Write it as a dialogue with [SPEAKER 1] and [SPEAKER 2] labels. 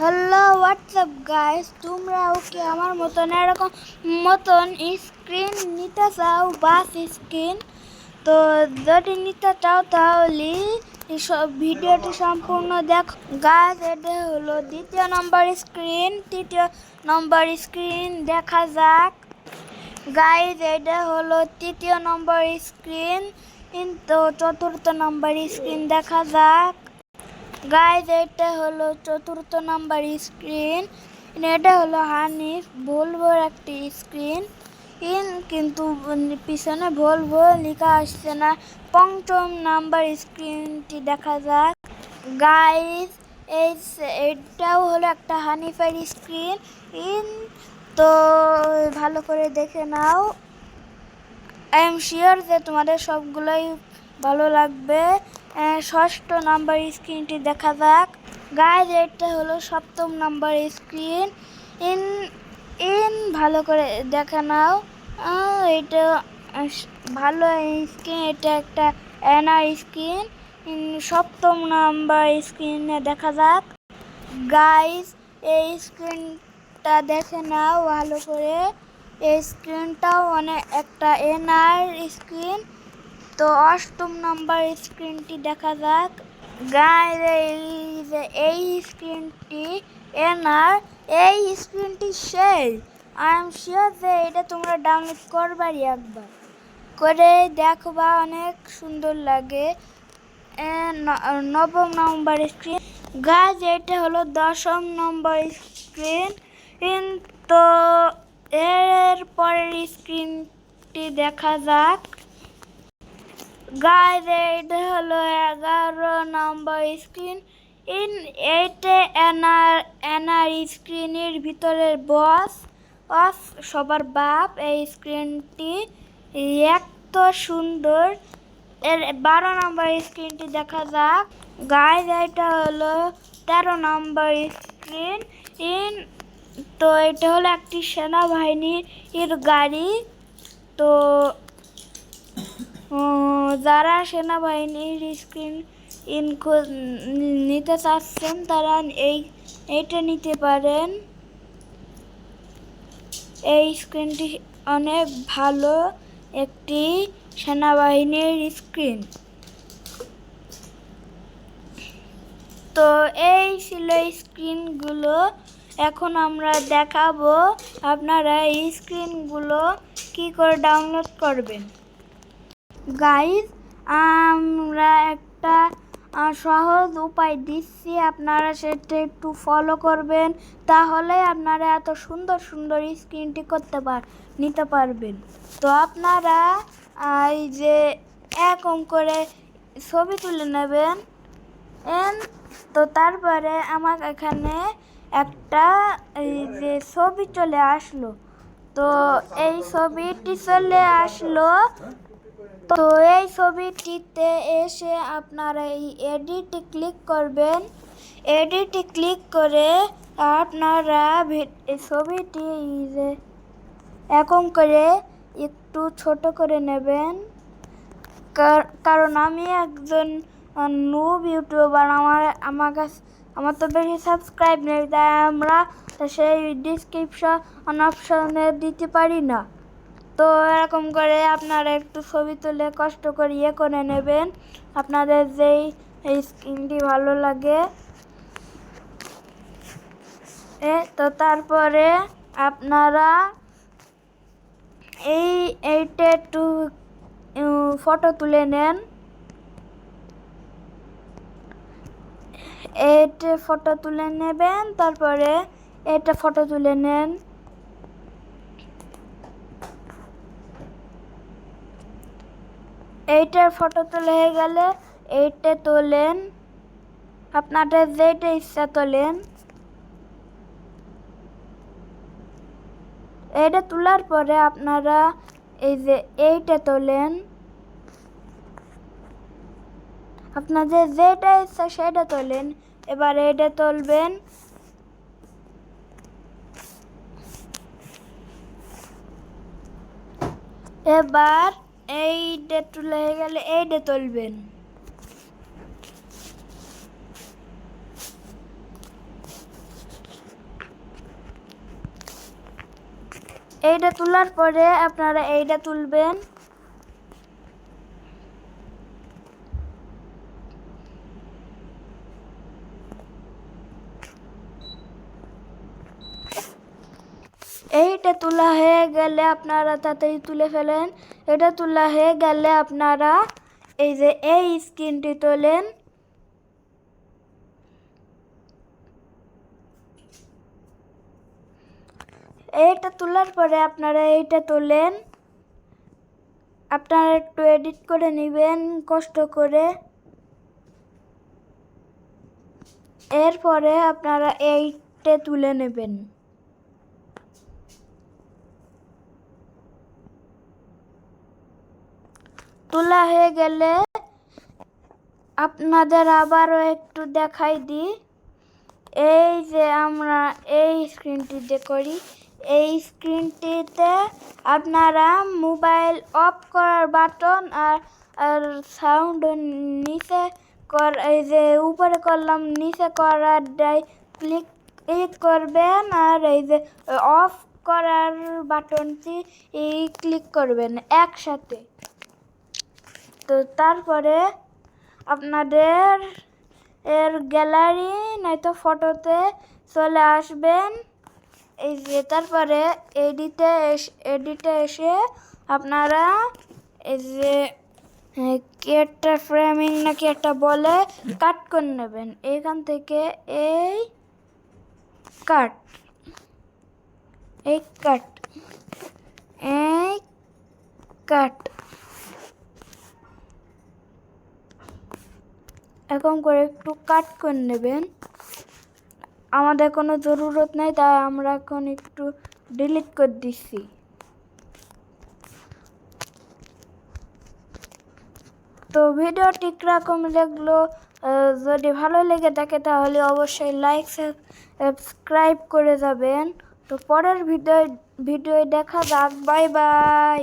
[SPEAKER 1] Hello WhatsApp guys, তোমরাও কি আমার মতন এরকম স্ক্রিন নিতে চাও? বাস স্ক্রিন তো যদি নিতে চাও তাহলে ভিডিওটি সম্পূর্ণ দেখো গাইস। এটা হলো দ্বিতীয় নম্বর স্ক্রিন, তৃতীয় নম্বর স্ক্রিন দেখা যাক গাইস। এটা হলো তৃতীয় নম্বর স্ক্রিন, কিন্তু চতুর্থ নম্বর স্ক্রিন দেখা যাক গাইজ। এটা হলো চতুর্থ নাম্বার স্ক্রিন, এটা হলো হানিফ ভলভোর একটি স্ক্রিন, কিন্তু পিছনে ভলভো লেখা আসছে না। পঞ্চম নাম্বার স্ক্রিনটি দেখা যাক গাইজ। এটাও হলো একটা হানিফের স্ক্রিন, তো ভালো করে দেখে নাও। আই এম শিওর যে তোমাদের সবগুলোই ভালো লাগবে। ষষ্ঠ নাম্বার স্ক্রিনটি দেখা যাক গাইজ। এটা হলো সপ্তম নাম্বার স্ক্রিন, ভালো করে দেখে নাও। এটা ভালো স্ক্রিন, এটা একটা এনার স্ক্রিন। সপ্তম নাম্বার স্ক্রিনে দেখা যাক গাইজ। এই স্ক্রিনটা দেখে নাও ভালো করে। এই স্ক্রিনটাও অনেক একটা এনআর স্ক্রিন। তো অষ্টম নাম্বার স্ক্রিনটি দেখা যাক গাইজ। এই স্ক্রিনটি এনআর, এই স্ক্রিনটি সেই। আই এম শিওর যে এটা তোমরা ডাউনলোড করবারই, একবার করে দেখবা, অনেক সুন্দর লাগে। নবম নম্বর স্ক্রিন গাইজ। এটা হলো দশম নম্বর স্ক্রিন। তো এর পরের স্ক্রিনটি দেখা যাক গাইজ। এটা হলো 11 নম্বর স্ক্রিন, এইটা এনার স্ক্রিনের ভিতরের বস সবার বাপ। এই স্ক্রিনটি এত সুন্দর। এর 12 নম্বর স্ক্রিনটি দেখা যাক গাইজ। এটা হলো 13 নম্বর স্ক্রিন। তো এটা হলো একটি সেনাবাহিনীর গাড়ি। তো যারা সেনাবাহিনীর স্ক্রিন নিতে চাচ্ছেন তারা এইটা নিতে পারেন। এই স্ক্রিনটি অনেক ভালো একটি সেনাবাহিনীর স্ক্রিন। তো এই ছিল স্ক্রিনগুলো। এখন আমরা দেখাবো আপনারা এই স্ক্রিনগুলো কি করে ডাউনলোড করবেন গাইজ। আমরা একটা সহজ উপায় দিচ্ছি, আপনারা সেটা একটু ফলো করবেন, তাহলে আপনারা এত সুন্দর সুন্দর স্ক্রিনটি নিতে পারবেন। তো আপনারা এই যে এরকম করে ছবি তুলে নেবেন। তো তারপরে আমার এখানে একটা এই যে ছবি চলে আসলো। তো এই ছবিটি চলে আসলো। তো এই ছবিটিতে এসে আপনারা এই এডিটে ক্লিক করবেন। এডিটে ক্লিক করে আপনারা এই ছবিটি এরকম করে একটু ছোট করে নেবেন, কারণ আমি একজন নুব ইউটিউবার। আমার তো বেশি সাবস্ক্রাইব নেই, তাই আমরা সেই ডিসক্রিপশন অপশনে দিতে পারি না। তো এরকম করে আপনারা একটু ছবি তুলে কষ্ট করে করে নেবেন, আপনাদের যেই এই স্ক্রিনটি ভালো লাগে। তো তারপরে আপনারা এইটা একটু ফটো তুলে নেন। এটা ফটো তুলে নেবেন, তারপরে এটা ফটো তুলে নেন। এইটার ফটো তুলে হয়ে গেলে এইটা তোলেন, আপনাদের যেটা ইচ্ছা তোলেন। এটা তোলার পরে আপনারা এই যে এইটা তোলেন, আপনাদের যেটা ইচ্ছা সেটা তোলেন। এবার এটা তুলবেন। এবার এইটা তুলে হয়ে গেলে এইটা তুলবেন। এইটা তোলার পরে আপনারা এইটা তুলবেন। এইটা তোলা হয়ে গেলে আপনারা তাড়াতাড়ি তুলে ফেলেন। এটা তোলা হয়ে গেলে আপনারা এই যে এই স্ক্রিনটি তোলেন। এইটা তোলার পরে আপনারা এইটা তোলেন। আপনারা একটু এডিট করে নেবেন কষ্ট করে। এরপরে আপনারা এইটা তুলে নেবেন। তোলা হয়ে গেলে আপনাদের আবারও একটু দেখাই দিই। এই যে আমরা এই স্ক্রিনটিতে করি, এই স্ক্রিনটিতে আপনারা মোবাইল অফ করার বাটন আর সাউন্ড নিচে এই যে উপরে করলাম নিচে করারটাই ক্লিক করবেন, আর এই যে অফ করার বাটনটি ক্লিক করবেন একসাথে। তো তারপরে আপনাদের গ্যালারি নয়তো ফটোতে চলে আসবেন। এই যে তারপরে এডিটে এসে আপনারা এই যে কি একটা ফ্রেমিং নাকি একটা বলে কাট করে নেবেন। এইখান থেকে এই কাট এরকম করে একটু কাট করে নেবেন। আমাদের কোনো জরুরত নাই, তাই আমরা এখন একটু ডিলিট করে দিচ্ছি। তো ভিডিওটি কিরকম লাগলো, যদি ভালো লেগে থাকে তাহলে অবশ্যই লাইক সাবস্ক্রাইব করে যাবেন। তো পরের ভিডিও দেখা যাক। Bye bye.